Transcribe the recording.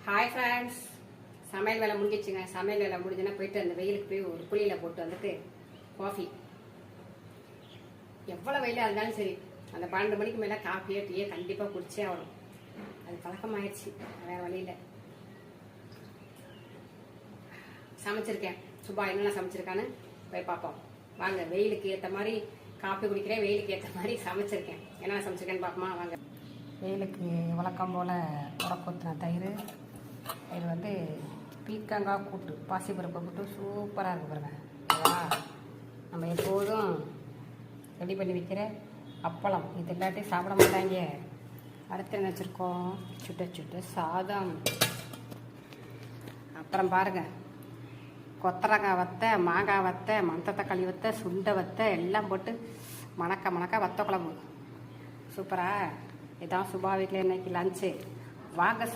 Hi friends, சமையல் வேலை முடிஞ்சிச்சுங்க. சமையல் வேலை முடிஞ்சுன்னா போயிட்டு அந்த வெயிலுக்கு போய் ஒரு குழியில் போட்டு வந்துட்டு காஃபி, எவ்வளோ வெயிலாக இருந்தாலும் சரி அந்த 12 மணிக்கு மேலே காஃபியோ டீயோ கண்டிப்பாக குடிச்சே ஆகணும். அது பழக்கமாயிடுச்சு, வேறு வழியில். சமைச்சிருக்கேன். சுபா என்னென்ன சமைச்சிருக்கான்னு போய் பார்ப்போம் வாங்க. வெயிலுக்கு ஏற்ற மாதிரி காஃபி குடிக்கிறேன், வெயிலுக்கு ஏற்ற மாதிரி சமைச்சிருக்கேன். என்னென்ன சமைச்சிருக்கேன்னு பார்ப்போமா வாங்க. வெயிலுக்கு வழக்கம் போல் உடக்கூத்தின தயிர். இது வந்து பீக்கங்காய் கூட்டு, பாசிப்பருப்பை கூட்டு சூப்பராக இருக்கு பாருங்க. நம்ம எப்போதும் ரெடி பண்ணி வைக்கிற அப்பளம். இது எல்லாத்தையும் சாப்பிட மாட்டாங்க. அடுத்து என்ன வச்சுருக்கோம்? சுட்ட சுட்ட சாதம். அப்புறம் பாருங்கள், கொத்தரங்காய் வத்தை, மாங்காய் வத்தை, மணத்தக்காளி வத்தை, சுண்டை வத்தை எல்லாம் போட்டு மணக்க மணக்க வத்த குழம்பு. சூப்பரா. இதான் சுபா வீட்டில் இன்னைக்கு லஞ்சு. வாங்க சார்.